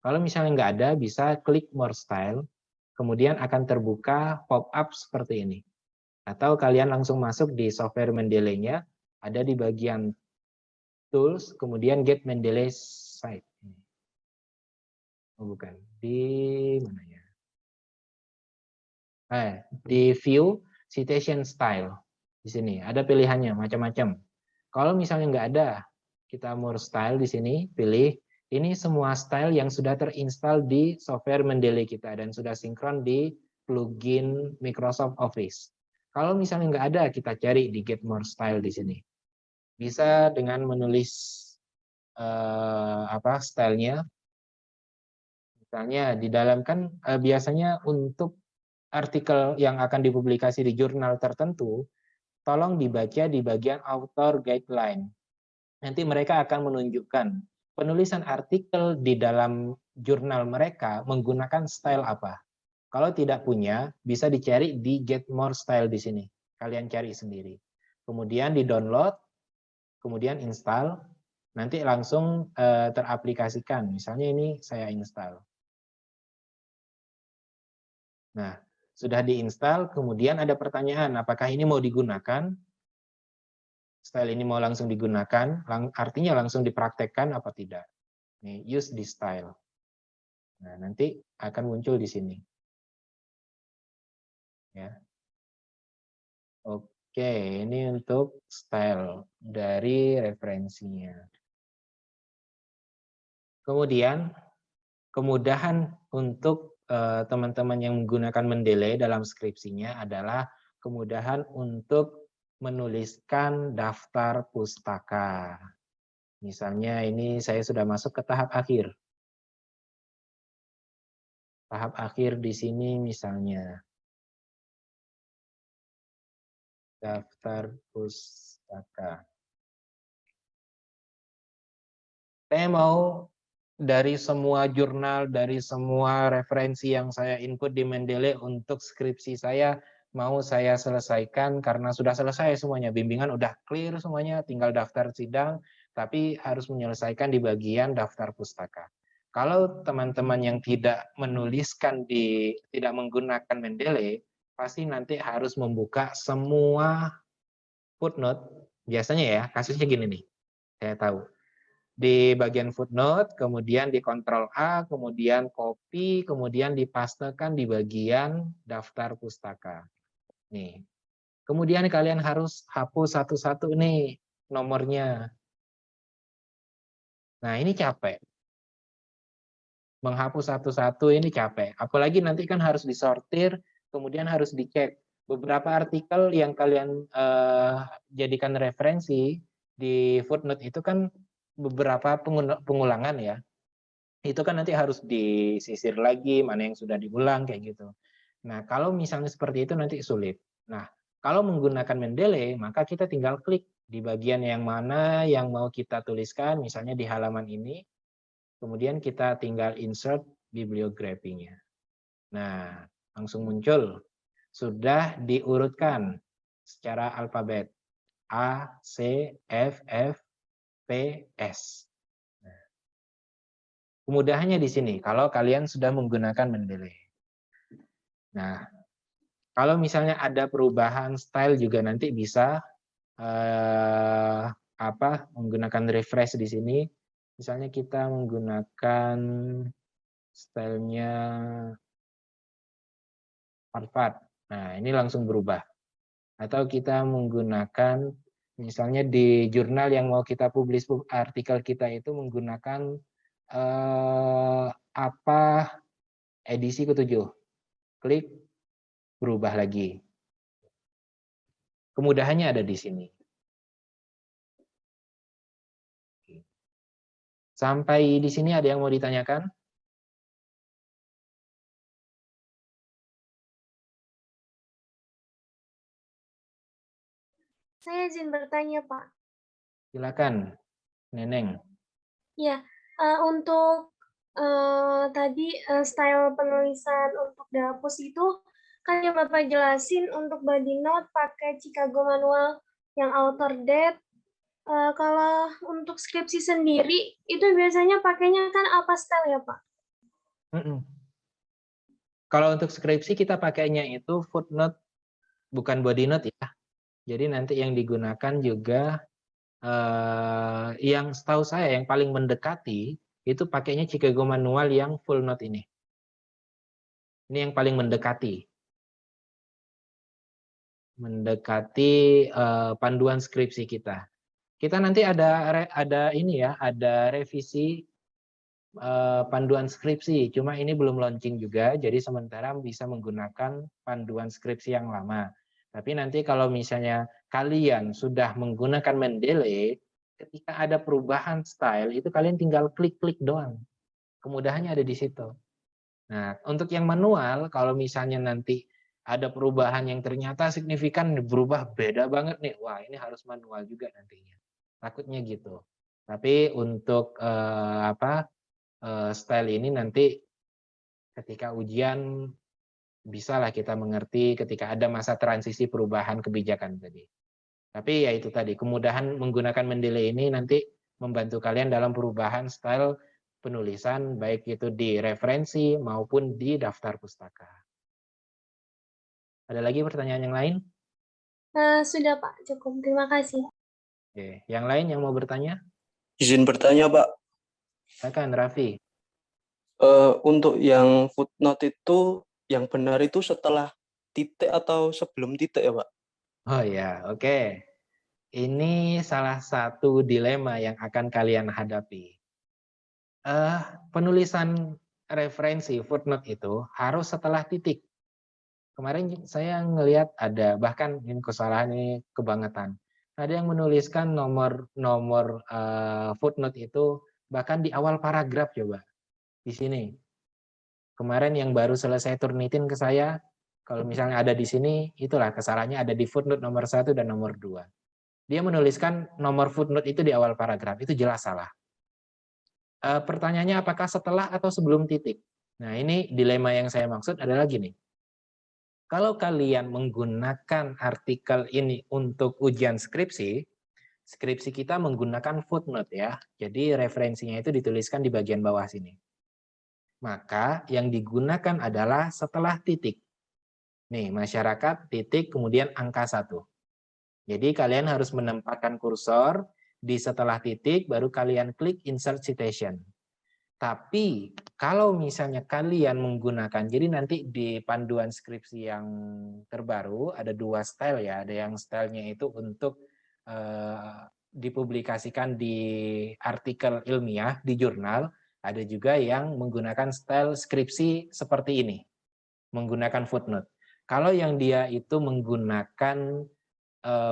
Kalau misalnya nggak ada, bisa klik more style, kemudian akan terbuka pop-up seperti ini. Atau kalian langsung masuk di software Mendeley-nya, ada di bagian tools, kemudian get Mendeley site. Oh bukan, di mana ya? Di view citation style. Di sini ada pilihannya macam-macam. Kalau misalnya nggak ada, kita more style di sini, pilih. Ini semua style yang sudah terinstall di software Mendeley kita dan sudah sinkron di plugin Microsoft Office. Kalau misalnya nggak ada, kita cari di get more style di sini. Bisa dengan menulis stylenya. Misalnya di dalam kan biasanya untuk artikel yang akan dipublikasi di jurnal tertentu, tolong dibaca di bagian author guideline. Nanti mereka akan menunjukkan penulisan artikel di dalam jurnal mereka menggunakan style apa. Kalau tidak punya, bisa dicari di Get More Style di sini. Kalian cari sendiri. Kemudian di-download, kemudian install. nanti langsung teraplikasikan. Misalnya ini saya install. Nah, sudah diinstal, kemudian ada pertanyaan, apakah ini mau digunakan? Style ini mau langsung digunakan, artinya langsung dipraktekkan apa tidak? Nih, use this style. Nah, nanti akan muncul di sini. Ya. Oke, ini untuk style dari referensinya. Kemudian, kemudahan untuk teman-teman yang menggunakan Mendeley dalam skripsinya adalah kemudahan untuk menuliskan daftar pustaka. Misalnya ini saya sudah masuk ke tahap akhir. Tahap akhir di sini misalnya daftar pustaka. Saya mau dari semua jurnal, dari semua referensi yang saya input di Mendeley untuk skripsi saya, mau saya selesaikan karena sudah selesai semuanya. Bimbingan udah clear semuanya, tinggal daftar sidang, tapi harus menyelesaikan di bagian daftar pustaka. Kalau teman-teman yang tidak menuliskan tidak menggunakan Mendeley, pasti nanti harus membuka semua footnote. Biasanya ya, kasusnya gini nih, saya tahu. Di bagian footnote, kemudian di Ctrl A, kemudian copy, kemudian dipastekan di bagian daftar pustaka. Nih. Kemudian kalian harus hapus satu-satu nih nomornya. Nah, ini capek. Menghapus satu-satu ini capek. Apalagi nanti kan harus disortir, kemudian harus dicek. Beberapa artikel yang kalian jadikan referensi di footnote itu kan beberapa pengulangan ya, itu kan nanti harus disisir lagi mana yang sudah diulang kayak gitu. Nah, kalau misalnya seperti itu nanti sulit. Nah, kalau menggunakan Mendeley, maka kita tinggal klik di bagian yang mana yang mau kita tuliskan, misalnya di halaman ini, kemudian kita tinggal insert bibliografinya. Nah, langsung muncul, sudah diurutkan secara alfabet A, C, F, P, S. Kemudahannya di sini, kalau kalian sudah menggunakan Mendeley. Nah, kalau misalnya ada perubahan style juga nanti bisa menggunakan refresh di sini. Misalnya kita menggunakan stylenya Harvard. Nah, ini langsung berubah. Atau kita menggunakan misalnya di jurnal yang mau kita publish artikel kita itu menggunakan edisi ke-7. Klik, berubah lagi. Kemudahannya ada di sini. Sampai di sini ada yang mau ditanyakan? Saya izin bertanya, Pak. Silakan, Neneng. Ya, untuk tadi style penulisan untuk dapus itu kan yang Bapak jelasin untuk body note pakai Chicago manual yang author date. Kalau untuk skripsi sendiri itu biasanya pakainya kan apa style ya, Pak? Kalau untuk skripsi kita pakainya itu footnote, bukan body note ya. Jadi nanti yang digunakan juga yang setahu saya yang paling mendekati itu pakainya Chicago manual yang full note ini. Ini yang paling mendekati. Mendekati panduan skripsi kita. Kita nanti ada ini ya, ada revisi panduan skripsi. Cuma ini belum launching juga, jadi sementara bisa menggunakan panduan skripsi yang lama. Tapi nanti kalau misalnya kalian sudah menggunakan Mendeley, ketika ada perubahan style, itu kalian tinggal klik-klik doang. Kemudahannya ada di situ. Nah, untuk yang manual, kalau misalnya nanti ada perubahan yang ternyata signifikan, berubah beda banget nih, wah ini harus manual juga nantinya. Takutnya gitu. Tapi untuk style ini nanti ketika ujian bisalah kita mengerti ketika ada masa transisi perubahan kebijakan tadi. Tapi ya itu tadi, kemudahan menggunakan Mendeley ini nanti membantu kalian dalam perubahan style penulisan, baik itu di referensi maupun di daftar pustaka. Ada lagi pertanyaan yang lain? Sudah Pak, cukup. Terima kasih. Oke. Yang lain yang mau bertanya? Izin bertanya, Pak. Silakan, Raffi. Untuk yang footnote itu, yang benar itu setelah titik atau sebelum titik ya, Pak? Oh ya, oke. Ini salah satu dilema yang akan kalian hadapi. Penulisan referensi footnote itu harus setelah titik. Kemarin saya ngelihat ada, bahkan ini kesalahan ini kebangetan. Ada yang menuliskan nomor footnote itu bahkan di awal paragraf coba. Di sini. Kemarin yang baru selesai Turnitin ke saya, kalau misalnya ada di sini, itulah kesalahannya ada di footnote nomor 1 dan nomor 2. Dia menuliskan nomor footnote itu di awal paragraf, itu jelas salah. Pertanyaannya apakah setelah atau sebelum titik? Nah ini dilema yang saya maksud adalah gini. Kalau kalian menggunakan artikel ini untuk ujian skripsi, skripsi kita menggunakan footnote ya. Jadi referensinya itu dituliskan di bagian bawah sini. Maka yang digunakan adalah setelah titik. Nih, masyarakat, titik, kemudian angka 1. Jadi kalian harus menempatkan kursor di setelah titik, baru kalian klik insert citation. Tapi kalau misalnya kalian menggunakan, jadi nanti di panduan skripsi yang terbaru ada 2 style ya, ada yang stylenya itu untuk dipublikasikan di artikel ilmiah di jurnal, ada juga yang menggunakan style skripsi seperti ini, menggunakan footnote. Kalau yang dia itu menggunakan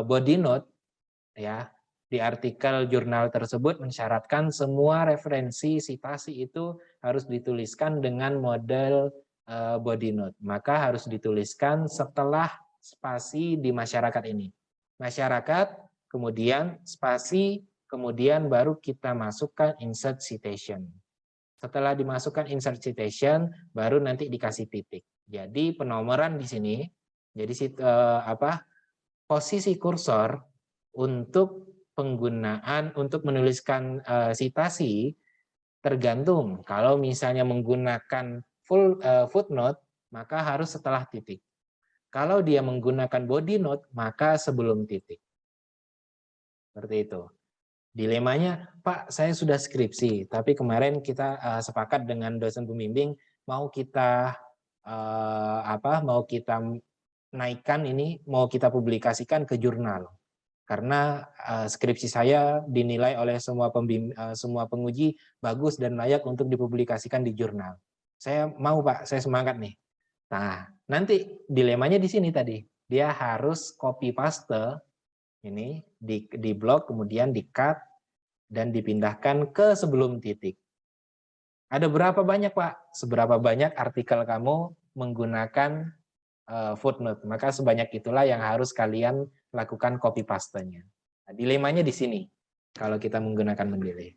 body note ya, di artikel jurnal tersebut mensyaratkan semua referensi sitasi itu harus dituliskan dengan model body note. Maka harus dituliskan setelah spasi di masyarakat ini. Masyarakat, kemudian spasi, kemudian baru kita masukkan insert citation. Setelah dimasukkan insert citation, baru nanti dikasih titik. Jadi penomoran di sini, jadi posisi kursor untuk penggunaan untuk menuliskan sitasi tergantung. Kalau misalnya menggunakan full footnote, maka harus setelah titik. Kalau dia menggunakan body note, maka sebelum titik. Seperti itu. Dilemanya, Pak, saya sudah skripsi, tapi kemarin kita sepakat dengan dosen pembimbing mau kita naikkan ini, mau kita publikasikan ke jurnal. Karena skripsi saya dinilai oleh semua penguji bagus dan layak untuk dipublikasikan di jurnal. Saya mau Pak, saya semangat nih. Nah, nanti dilemanya di sini tadi. Dia harus copy paste ini di blok, kemudian di-cut dan dipindahkan ke sebelum titik. Ada berapa banyak Pak? Seberapa banyak artikel kamu menggunakan footnote, maka sebanyak itulah yang harus kalian lakukan copy paste-nya. Nah, dilemanya di sini kalau kita menggunakan Mendeley.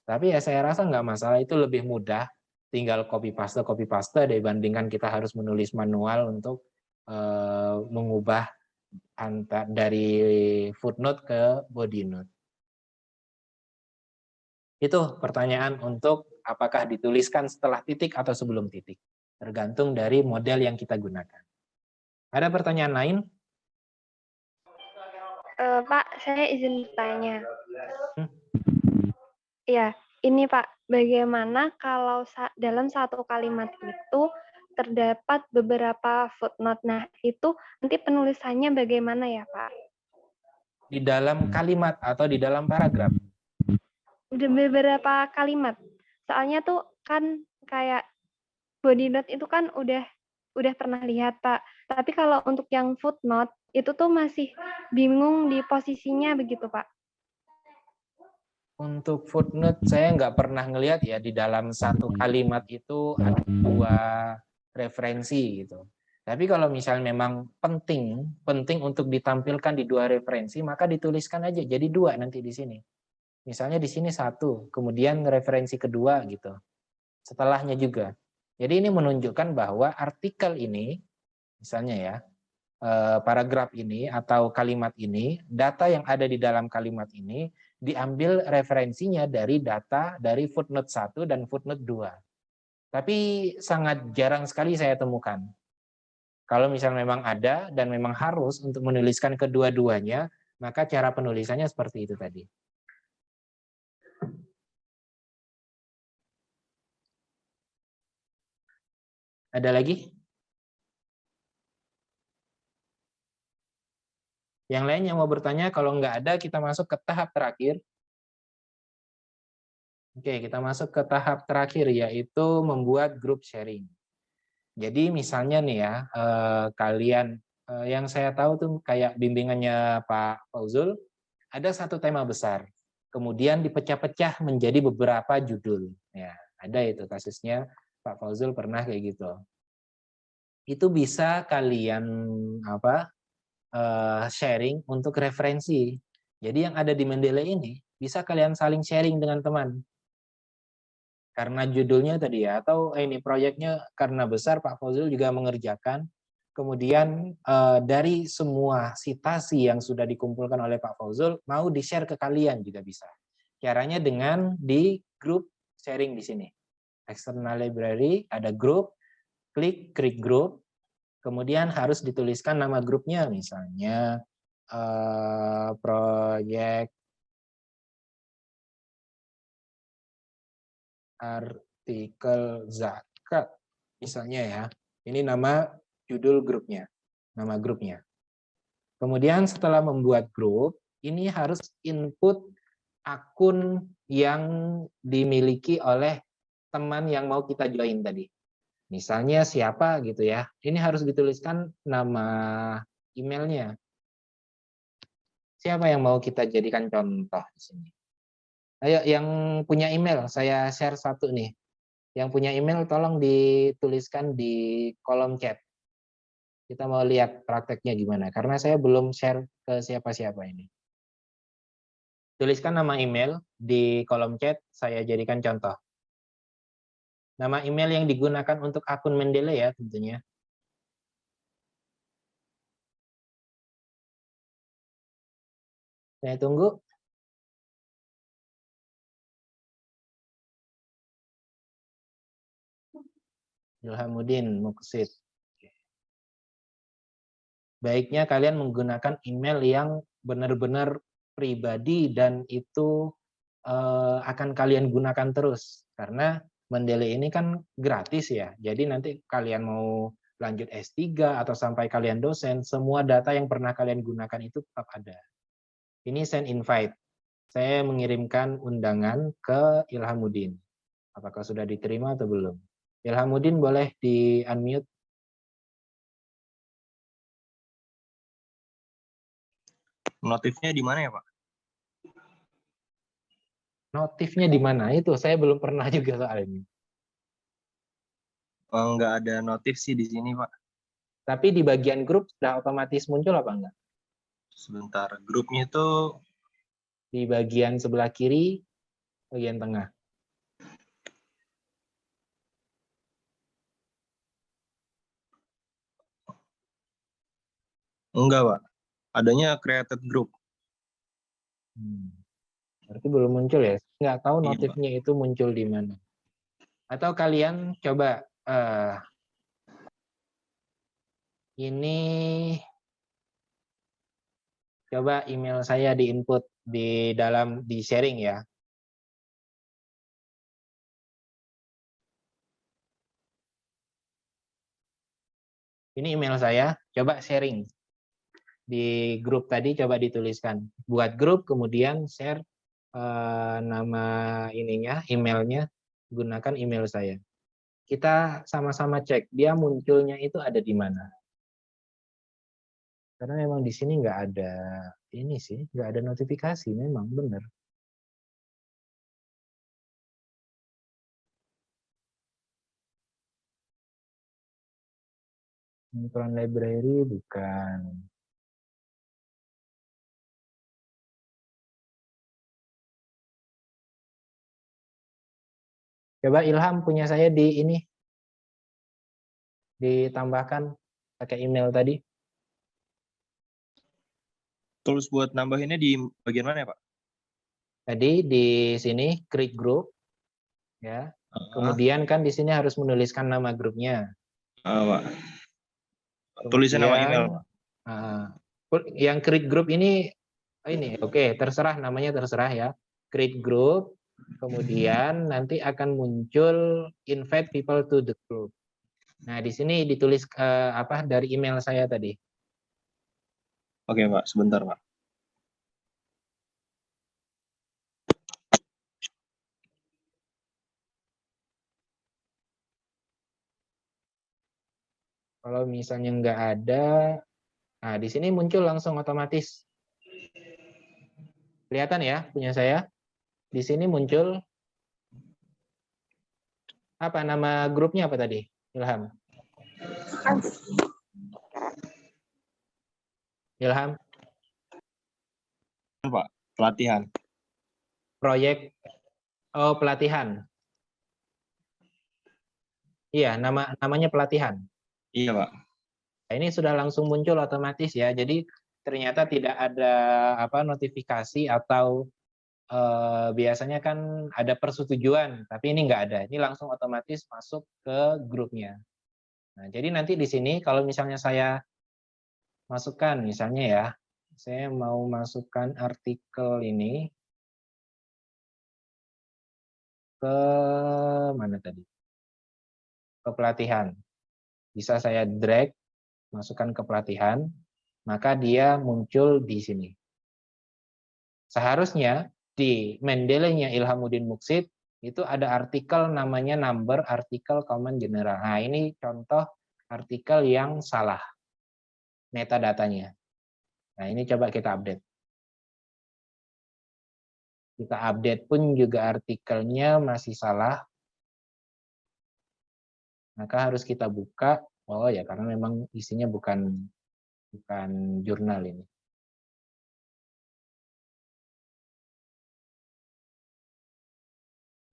Tapi ya saya rasa nggak masalah, itu lebih mudah, tinggal copy paste dibandingkan kita harus menulis manual untuk mengubah dari footnote ke body note. Itu pertanyaan untuk apakah dituliskan setelah titik atau sebelum titik. Tergantung dari model yang kita gunakan. Ada pertanyaan lain? Pak, saya izin bertanya. Ya, ini Pak, bagaimana kalau dalam satu kalimat itu terdapat beberapa footnote? Nah, itu nanti penulisannya bagaimana ya Pak? Di dalam kalimat atau di dalam paragraf? Beberapa kalimat. Soalnya tuh kan kayak body note itu kan udah pernah lihat Pak. Tapi kalau untuk yang footnote itu tuh masih bingung di posisinya begitu Pak. Untuk footnote saya nggak pernah ngelihat ya di dalam satu kalimat itu ada 2 referensi gitu. Tapi kalau misalnya memang penting untuk ditampilkan di 2 referensi, maka dituliskan aja jadi 2 nanti di sini. Misalnya di sini 1, kemudian referensi kedua gitu. Setelahnya juga. Jadi ini menunjukkan bahwa artikel ini, misalnya ya, paragraf ini atau kalimat ini, data yang ada di dalam kalimat ini diambil referensinya dari data dari footnote 1 dan footnote 2. Tapi sangat jarang sekali saya temukan. Kalau misalnya memang ada dan memang harus untuk menuliskan kedua-duanya, maka cara penulisannya seperti itu tadi. Ada lagi? Yang lain yang mau bertanya, kalau nggak ada, kita masuk ke tahap terakhir. Oke, kita masuk ke tahap terakhir, yaitu membuat grup sharing. Jadi misalnya nih ya, kalian, yang saya tahu tuh kayak bimbingannya Pak Fauzul, ada satu tema besar, kemudian dipecah-pecah menjadi beberapa judul. Ya, ada itu kasusnya Pak Fauzul pernah kayak gitu. Itu bisa kalian sharing untuk referensi. Jadi yang ada di Mendeley ini bisa kalian saling sharing dengan teman. Karena judulnya tadi ya, atau ini proyeknya karena besar, Pak Fauzul juga mengerjakan. Kemudian dari semua citasi yang sudah dikumpulkan oleh Pak Fauzul, mau di-share ke kalian juga bisa. Caranya dengan di grup sharing di sini. External library, ada grup, klik create group, kemudian harus dituliskan nama grupnya, misalnya proyek artikel zakat misalnya ya. Ini nama judul grupnya, nama grupnya. Kemudian setelah membuat grup, ini harus input akun yang dimiliki oleh teman yang mau kita join tadi. Misalnya siapa gitu ya. Ini harus dituliskan nama emailnya. Siapa yang mau kita jadikan contoh di sini? Ayo yang punya email, saya share satu nih. Yang punya email tolong dituliskan di kolom chat. Kita mau lihat prakteknya gimana, karena saya belum share ke siapa-siapa ini. Tuliskan nama email di kolom chat, saya jadikan contoh. Nama email yang digunakan untuk akun Mendeley ya tentunya. Saya tunggu. Ilhamuddin Muksid. Baiknya kalian menggunakan email yang benar-benar pribadi dan itu akan kalian gunakan terus. Karena Mendeley ini kan gratis ya. Jadi nanti kalian mau lanjut S3 atau sampai kalian dosen, semua data yang pernah kalian gunakan itu tetap ada. Ini send invite. Saya mengirimkan undangan ke Ilhamuddin. Apakah sudah diterima atau belum? Ilhamuddin boleh di-unmute. Notifnya di mana ya, Pak? Notifnya di mana? Itu saya belum pernah juga soal ini. Nggak ada notif sih di sini, Pak. Tapi di bagian grup sudah otomatis muncul apa enggak? Sebentar, grupnya itu Di bagian sebelah kiri, bagian tengah. enggak, Pak. Adanya created group. Berarti belum muncul ya? Nggak tahu Iya, notifnya itu muncul di mana. Atau kalian coba ini coba email saya di input di dalam di sharing ya. Ini email saya, coba sharing di grup tadi, coba dituliskan. Buat grup, kemudian share nama ininya, emailnya, gunakan email saya. Kita sama-sama cek, dia munculnya itu ada di mana. Karena memang di sini nggak ada ini sih, nggak ada notifikasi, memang benar. Pengaturan library bukan. Coba Ilham punya saya di ini. Ditambahkan pakai email tadi. Tools buat nambahinnya di bagian mana ya, Pak? Tadi di sini create group, ya. Kemudian kan di sini harus menuliskan nama grupnya. Pak. Tulisan nama email, Pak. Yang create group ini oke, terserah namanya, terserah ya. Create group, kemudian nanti akan muncul invite people to the group. Nah, di sini ditulis dari email saya tadi. Oke, Pak, sebentar, Pak. Kalau misalnya nggak ada, nah di sini muncul langsung otomatis. Kelihatan ya punya saya? Di sini muncul apa nama grupnya apa tadi? Ilham. Ilham. Pak, pelatihan. Proyek pelatihan. Iya, namanya pelatihan. Iya, Pak. Nah, ini sudah langsung muncul otomatis ya. Jadi ternyata tidak ada notifikasi atau biasanya kan ada persetujuan, tapi ini nggak ada. Ini langsung otomatis masuk ke grupnya. Nah, jadi nanti di sini kalau misalnya saya masukkan, misalnya ya, saya mau masukkan artikel ini ke mana tadi? Ke pelatihan. Bisa saya drag, masukkan ke pelatihan, maka dia muncul di sini. Seharusnya di Mendeley-nya Ilhamuddin Muksid itu ada artikel namanya number artikel common general. Nah, ini contoh artikel yang salah metadatanya. Nah, ini coba kita update. Kita update pun juga artikelnya masih salah. Maka harus kita buka. Oh ya, karena memang isinya bukan jurnal ini.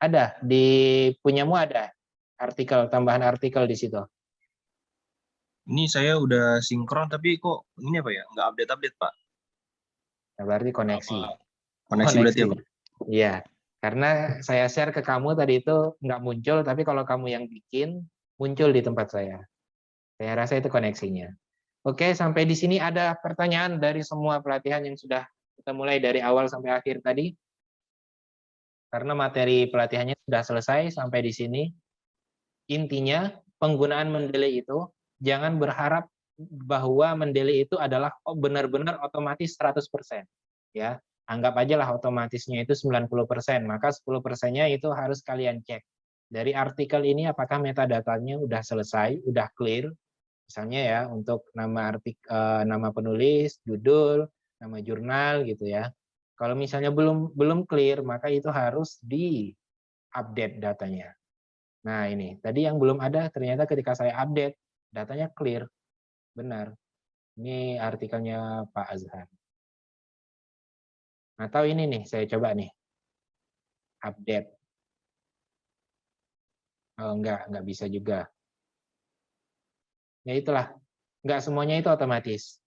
Ada di punyamu ada artikel, tambahan artikel di situ. Ini saya udah sinkron tapi kok ini apa ya? Nggak update-update, Pak. Nah, berarti koneksi. Koneksi berarti ya, Pak? Iya, karena saya share ke kamu tadi itu nggak muncul, tapi kalau kamu yang bikin, muncul di tempat saya. Saya rasa itu koneksinya. Oke, sampai di sini ada pertanyaan dari semua pelatihan yang sudah kita mulai dari awal sampai akhir tadi. Karena materi pelatihannya sudah selesai sampai di sini. Intinya, penggunaan Mendeley itu jangan berharap bahwa Mendeley itu adalah benar-benar otomatis 100%. Ya, anggap aja lah otomatisnya itu 90%, maka 10%-nya itu harus kalian cek. Dari artikel ini apakah metadatanya udah selesai, udah clear, misalnya ya untuk nama penulis, judul, nama jurnal gitu ya. Kalau misalnya belum clear, maka itu harus di-update datanya. Nah, ini tadi yang belum ada ternyata ketika saya update datanya clear. Benar. Ini artikelnya Pak Azhar. Atau ini nih, saya coba nih. Update. Oh, enggak bisa juga. Ya itulah. Enggak semuanya itu otomatis.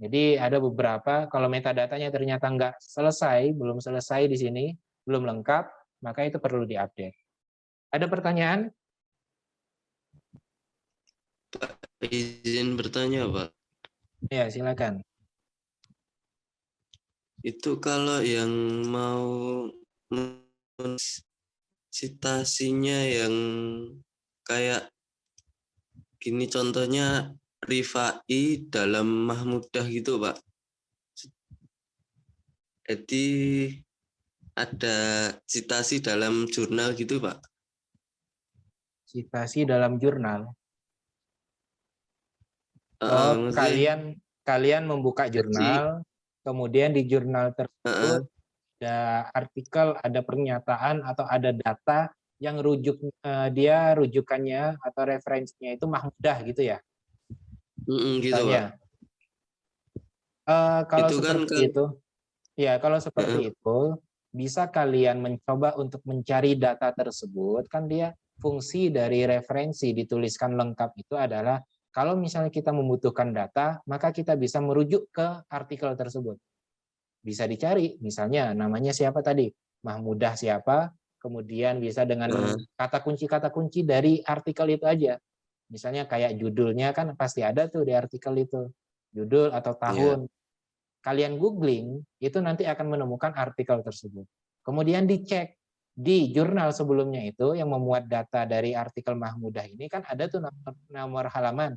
Jadi ada beberapa, kalau metadatanya ternyata enggak selesai, belum selesai di sini, belum lengkap, maka itu perlu diupdate. Ada pertanyaan? Izin bertanya, Pak. Ya, silakan. Itu kalau yang mau citasinya yang kayak gini contohnya Rifai dalam Mahmudah gitu, Pak. Jadi ada citasi dalam jurnal gitu, Pak. Citasi dalam jurnal. Kalian membuka jurnal, kemudian di jurnal tersebut ada artikel, ada pernyataan atau ada data yang dia rujukannya atau referensinya itu Mahmudah gitu ya. Gitu, Pak. Kalau itu seperti itu, ya kalau seperti itu bisa kalian mencoba untuk mencari data tersebut, kan dia fungsi dari referensi dituliskan lengkap itu adalah kalau misalnya kita membutuhkan data, maka kita bisa merujuk ke artikel tersebut. bisa dicari. Misalnya namanya siapa tadi? Mahmudah siapa? Kemudian bisa dengan kata kunci dari artikel itu aja. Misalnya kayak judulnya kan pasti ada tuh di artikel itu. Judul atau tahun. Kalian googling, itu nanti akan menemukan artikel tersebut. Kemudian dicek di jurnal sebelumnya itu yang memuat data dari artikel Mahmudah ini kan ada tuh nomor halaman.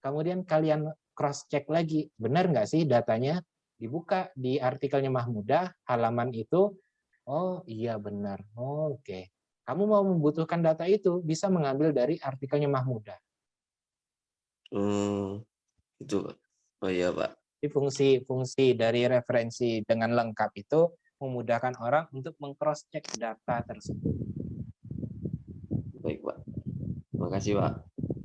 Kemudian kalian cross check lagi, benar nggak sih datanya? Dibuka di artikelnya Mahmudah, halaman itu, oh iya benar, oh, oke. Kamu mau membutuhkan data itu, bisa mengambil dari artikelnya Mahmudah. Itu Pak. Oh iya Pak. Fungsi dari referensi dengan lengkap itu memudahkan orang untuk meng-cross check data tersebut. Baik Pak. Terima kasih Pak.